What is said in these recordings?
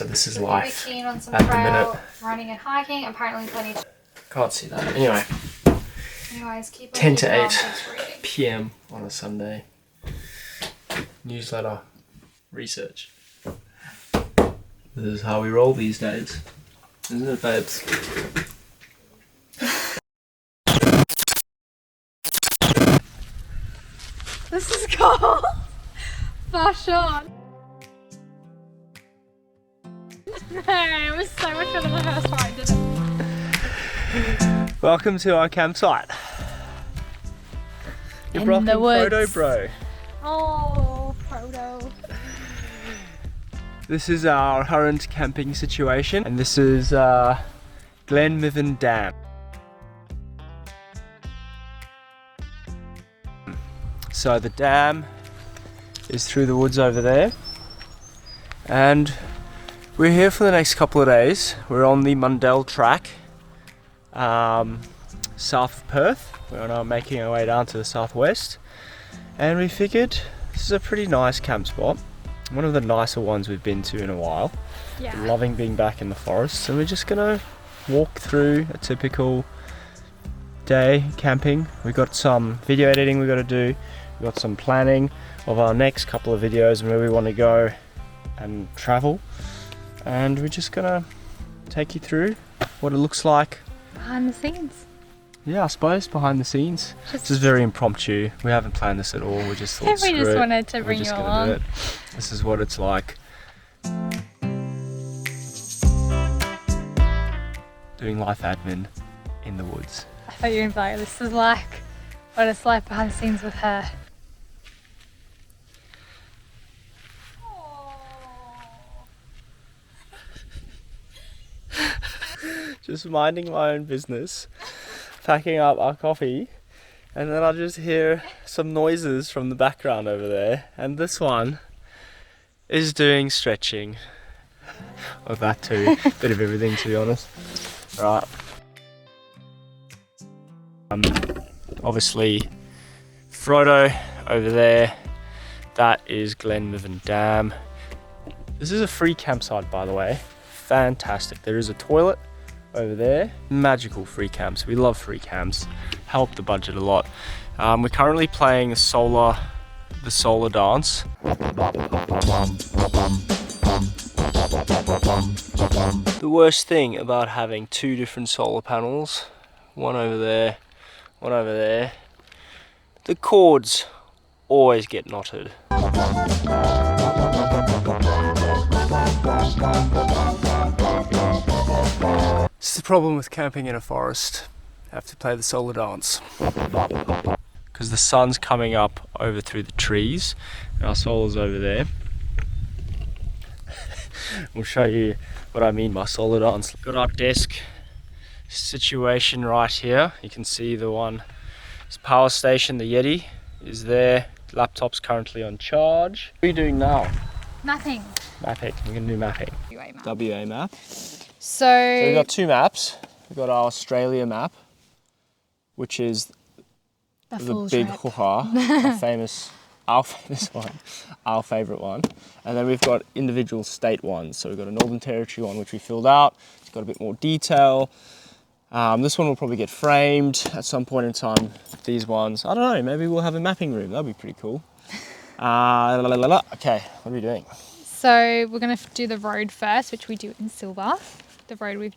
So this is Really life keen on some at the trail minute. running and hiking. Apparently plenty. Can't see that. Anyway, Anyways, keep on 10 to keeping on. 8 Thanks for reading. p.m. on a Sunday. Newsletter. Research. This is how we roll these days. Isn't it, babes? This is called fashion. No, it was so much better than the first time, didn't it? Welcome to our campsite. You're rocking Frodo, bro. Oh, Frodo. This is our current camping situation, and this is Glenmivin Dam. So the dam is through the woods over there, and we're here for the next couple of days. We're on the Mundell track, south of Perth. We're now making our way down to the southwest, and we figured this is a pretty nice camp spot. One of the nicer ones we've been to in a while. Yeah. Loving being back in the forest. So we're just gonna walk through a typical day camping. We've got some video editing we got to do. We've got some planning of our next couple of videos and where we want to go and travel. And we're just gonna take you through what it looks like Behind the scenes. Yeah, I suppose behind the scenes. This is very impromptu. We haven't planned this at all. We just thought, we just wanted to bring you along. Do it. This is what it's like. Doing life admin in the woods. I thought you were like, this is like what it's like behind the scenes with her. Just minding my own business, packing up our coffee, and then I just hear some noises from the background over there, and this one is doing stretching. Or that too, bit of everything to be honest. Right. Obviously Frodo over there, that is Glenmivin Dam. This is a free campsite, by the way. Fantastic. There is a toilet over there. Magical free camps. We love free camps. Help the budget a lot. We're currently playing the solar dance. The worst thing about having two different solar panels, one over there, one over there, the cords always get knotted. This is the problem with camping in a forest. You have to play the solar dance. Because the sun's coming up over through the trees, and our solar's over there. We'll show you what I mean by solar dance. Got our desk situation right here. You can see the one, this power station, the Yeti, is there. Laptop's currently on charge. What are you doing now? Nothing. Mapping. We're going to do mapping. WA map. WA map. So We've got two maps. We've got our Australia map, which is the big hoo-ha, our famous one, our favourite one. And then we've got individual state ones. So we've got a Northern Territory one, which we filled out. It's got a bit more detail. This one will probably get framed at some point in time. These ones, I don't know, maybe we'll have a mapping room. That'd be pretty cool. Okay, what are we doing? So we're going to do the road first, which we do in silver. The road we've...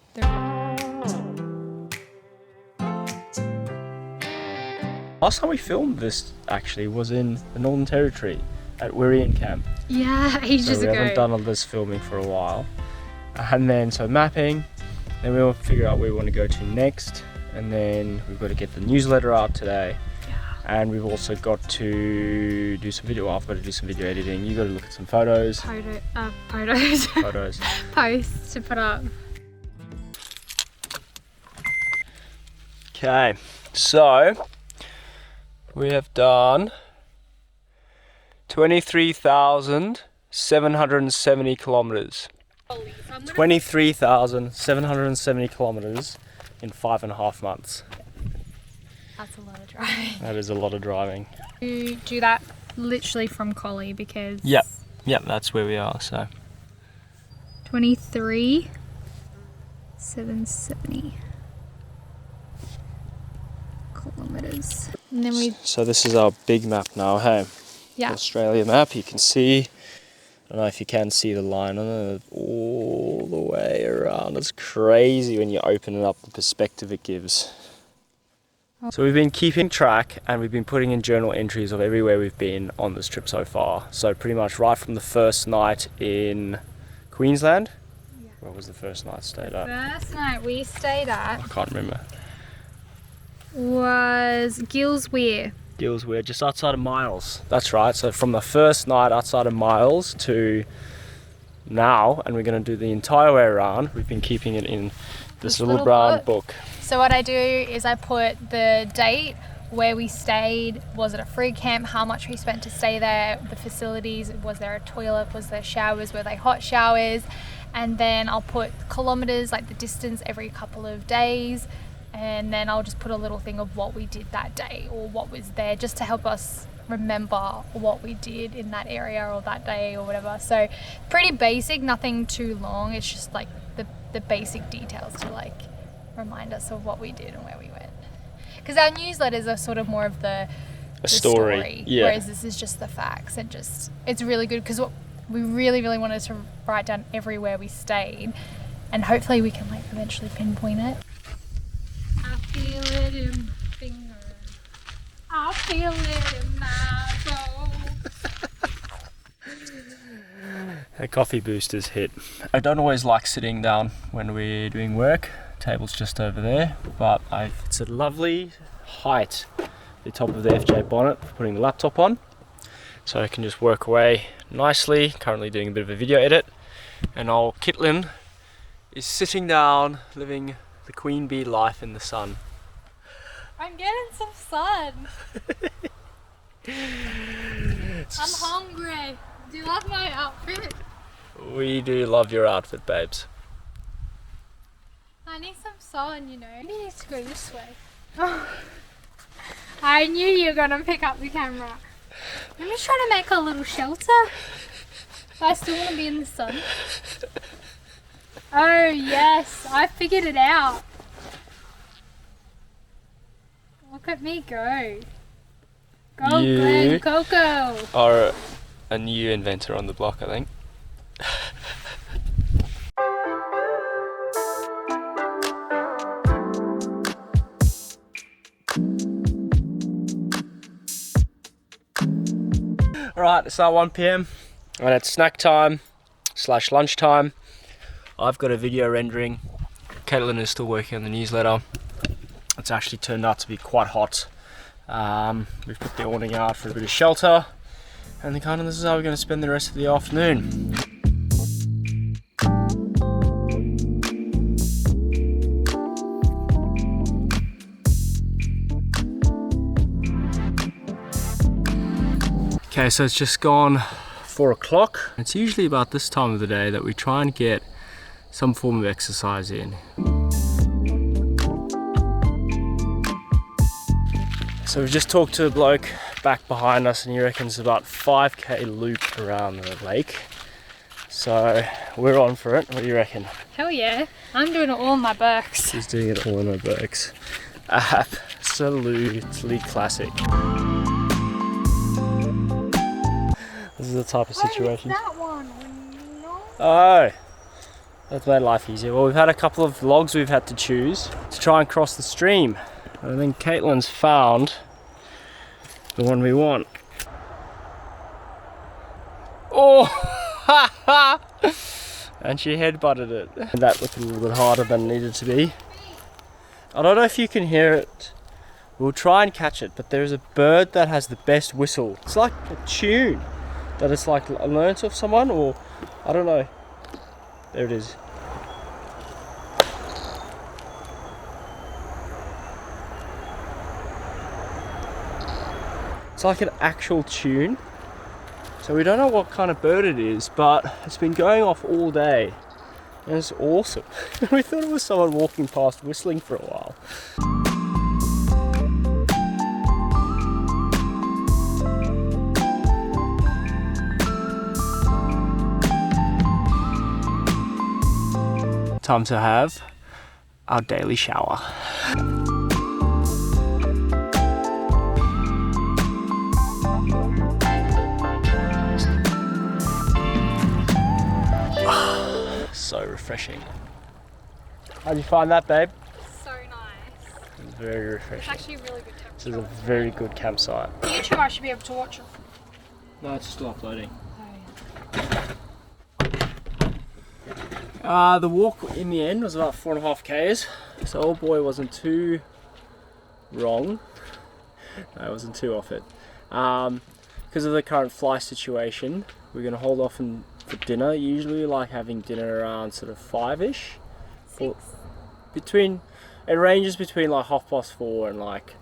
Last time we filmed this actually was in the Northern Territory at Wirian Camp. Yeah, ages so we ago. haven't done all this filming for a while. And then so mapping, then we'll figure out where we want to go to next. And then we've got to get the newsletter out today. And we've also got to do some video. I've got to do some video editing. You got to look at some photos. Photos. Photos. Posts to put up. Okay, so we have done 23,770 kilometers. 23,770 kilometers in 5.5 months. That's a lot of driving. That is a lot of driving. You do that literally from Collie because... Yep, that's where we are, so. 23,770 kilometers. And then So this is our big map now, hey? yeah. Australia map, you can see, I don't know if you can see the line on it, all the way around. It's crazy when you open it up, the perspective it gives. So we've been keeping track and we've been putting in journal entries of everywhere we've been on this trip so far. So pretty much right from the first night in Queensland. Yeah. Where was the first night stayed at? First night we stayed at I can't remember. Was Gillsweir. Gillsweir, just outside of Miles. That's right. So from the first night outside of Miles to now, and we're going to do the entire way around. We've been keeping it in this little brown book. So what I do is I put the date, where we stayed, was it a free camp, how much we spent to stay there, the facilities, was there a toilet, was there showers, were they hot showers, and then I'll put kilometers, like the distance every couple of days, and then I'll just put a little thing of what we did that day or what was there, just to help us remember what we did in that area or that day or whatever. So pretty basic, nothing too long, it's just like the basic details to like remind us of what we did and where we went. Because our newsletters are sort of more of the story, yeah. Whereas this is just the facts, and just it's really good because what we really wanted to write down everywhere we stayed, and hopefully we can like eventually pinpoint it. I feel it in my finger. I feel it in my soul. A coffee booster's hit. I don't always like sitting down when we're doing work. Table's just over there, but it's a lovely height, the top of the FJ bonnet for putting the laptop on. So I can just work away nicely. Currently doing a bit of a video edit. And old Kitlin is sitting down, living the queen bee life in the sun. I'm getting some sun. I'm hungry. Do you love my outfit? We do love your outfit, babes. I need some sun, you know. Maybe you need to go this way. Oh. I knew you were gonna pick up the camera. I'm just trying to make a little shelter. I still want to be in the sun. Oh yes, I figured it out. Look at me go. Go Glen Coco. Are a new inventor on the block, I think. Alright, it's now 1 PM and it's snack time / lunch time. I've got a video rendering. Caitlin is still working on the newsletter. It's actually turned out to be quite hot. We've put the awning out for a bit of shelter, and this is how we're going to spend the rest of the afternoon. Okay, so it's just gone 4 o'clock. It's usually about this time of the day that we try and get some form of exercise in. So we've just talked to a bloke back behind us, and he reckons about 5k loop around the lake. So we're on for it. What do you reckon? Hell yeah. I'm doing it all in my Birks. She's doing it all in her Birks. Absolutely classic. This is the type of situation. That one, no? Oh, that's made life easier. Well, we've had a couple of logs we've had to choose to try and cross the stream. I think Caitlin's found the one we want. Oh, and she headbutted it. That looked a little bit harder than it needed to be. I don't know if you can hear it. We'll try and catch it, but there's a bird that has the best whistle. It's like a tune that it's like learnt of someone, or I don't know. There it is. It's like an actual tune. So we don't know what kind of bird it is, but it's been going off all day. And it's awesome. We thought it was someone walking past whistling for a while. time to have our daily shower. So refreshing. How'd you find that, babe? So nice. It's very refreshing. It's actually really good temperature. This is a very good campsite. YouTube, I should be able to watch it. No, it's still uploading. Oh, yeah. The walk in the end was about 4.5 k's, so old boy wasn't too wrong. No, I wasn't too off it. Because of the current fly situation, we're going to hold off for dinner. Usually we like having dinner around sort of 5-ish. It ranges between like 4:30 and like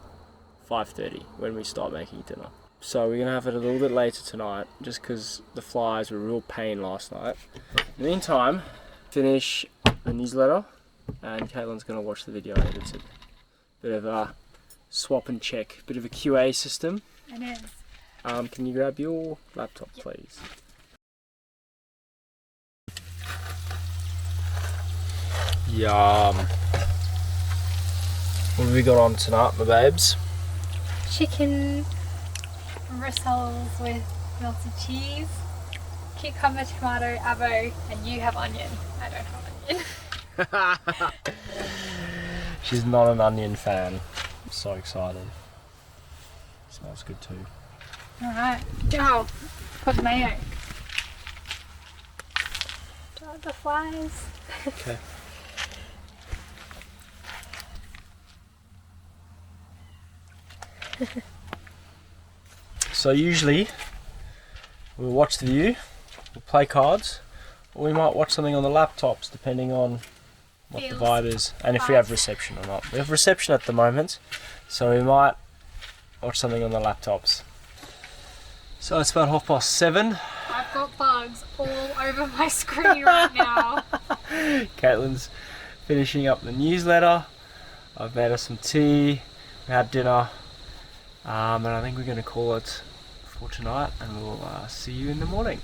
5:30 when we start making dinner. So we're going to have it a little bit later tonight, just because the flies were a real pain last night. In the meantime, finish the newsletter, and Caitlin's going to watch the video edited. Bit of a swap and check, bit of a QA system. It is. Can you grab your laptop, please? Yum. What have we got on tonight, my babes? Chicken rissoles with melted cheese, cucumber, tomato, avo, and you have onion. I don't have onion. She's not an onion fan. I'm so excited. Smells good too. Alright. Oh, put mayo. Dog the flies. Okay. So usually we'll watch the view, we'll play cards, or we might watch something on the laptops depending on what the vibe is and if we have reception or not. We have reception at the moment, so we might watch something on the laptops. So it's about 7:30. I've got bugs all over my screen right now. Caitlin's finishing up the newsletter. I've made us some tea, we had dinner, and I think we're going to call it for tonight, and we'll see you in the morning.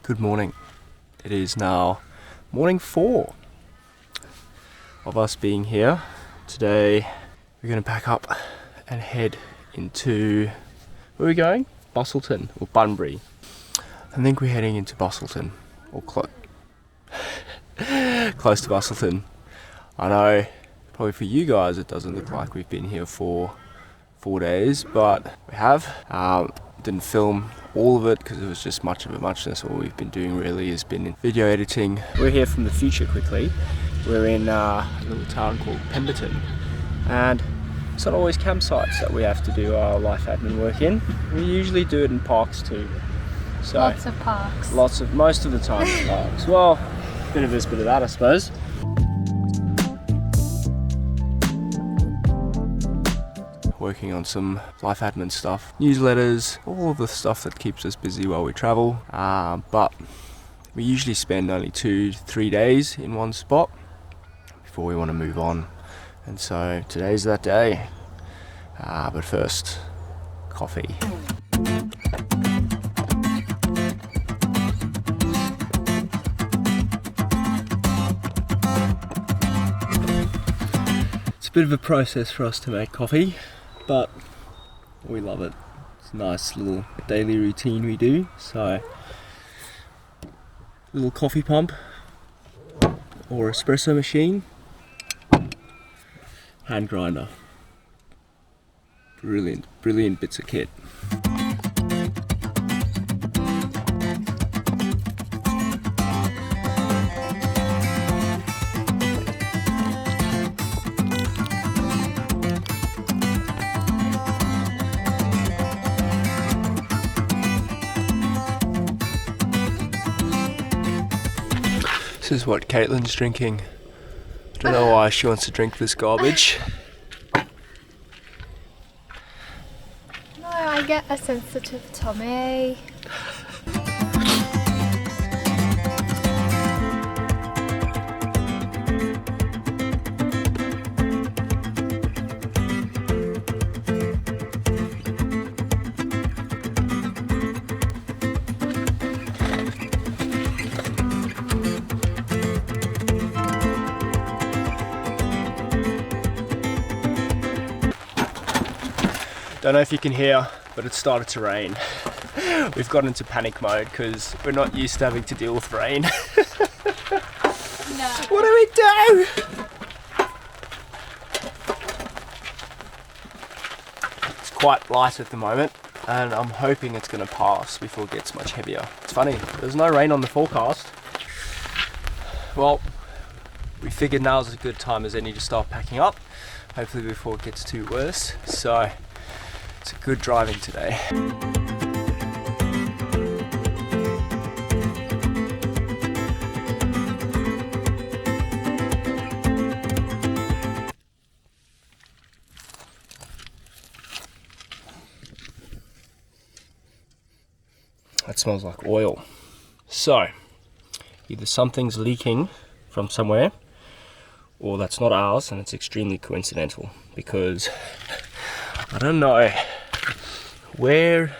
Good morning. It is now morning 4 of us being here. Today we're going to pack up and head into, where are we going? Busselton or Bunbury. I think we're heading into Busselton, or close to Busselton. I know probably for you guys it doesn't look like we've been here for 4 days, but we have. Didn't film all of it because it was just much of a muchness. All we've been doing really has been video editing. We're here from the future quickly. We're in a little town called Pemberton, and it's not always campsites that we have to do our life admin work in. We usually do it in parks too. So Lots of parks. Most of the time in parks. Well, bit of this, bit of that, I suppose. Working on some life admin stuff, newsletters, all of the stuff that keeps us busy while we travel. But we usually spend only 2 to 3 days in one spot before we want to move on. And so today's that day. But first, coffee. It's a bit of a process for us to make coffee, but we love it. It's a nice little daily routine we do. So, little coffee pump or espresso machine, hand grinder. Brilliant bits of kit. This is what Caitlin's drinking. I don't know why she wants to drink this garbage. No, I get a sensitive tummy. Don't know if you can hear, but it started to rain. We've got into panic mode because we're not used to having to deal with rain. No. What do we do? It's quite light at the moment, and I'm hoping it's going to pass before it gets much heavier. It's funny, there's no rain on the forecast. Well, we figured now's as good time as any to start packing up, hopefully before it gets too worse. So it's a good driving today. That smells like oil. So either something's leaking from somewhere, or that's not ours and it's extremely coincidental, because I don't know where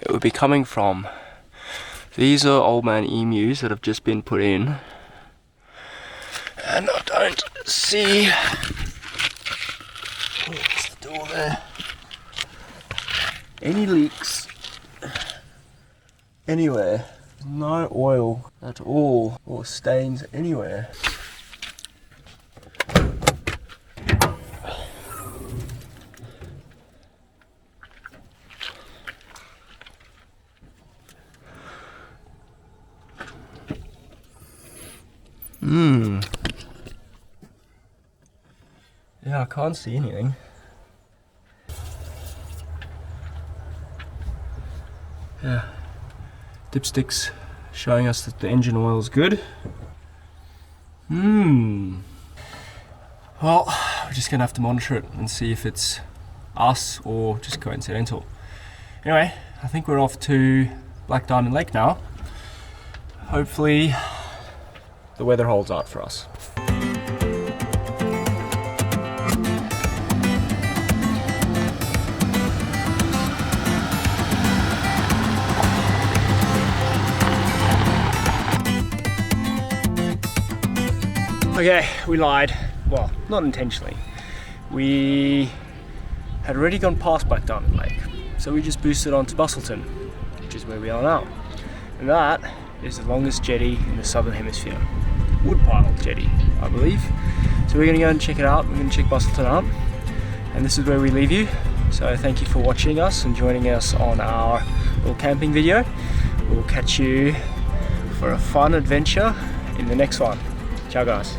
it would be coming from. These are old man emus that have just been put in, and I don't see, what's the door there, any leaks anywhere. No oil at all, or stains anywhere. Yeah, I can't see anything. Yeah. Dipsticks showing us that the engine oil is good. Well, we're just gonna have to monitor it and see if it's us or just coincidental. Anyway, I think we're off to Black Diamond Lake now. Hopefully the weather holds out for us. Okay, we lied. Well, not intentionally. We had already gone past Black Diamond Lake, so we just boosted on to Bustleton, which is where we are now. And that is the longest jetty in the Southern Hemisphere. Woodpile jetty, I believe. So we're gonna go and check it out. We're gonna check Bustleton out. And this is where we leave you. So thank you for watching us and joining us on our little camping video. We'll catch you for a fun adventure in the next one. Ciao guys.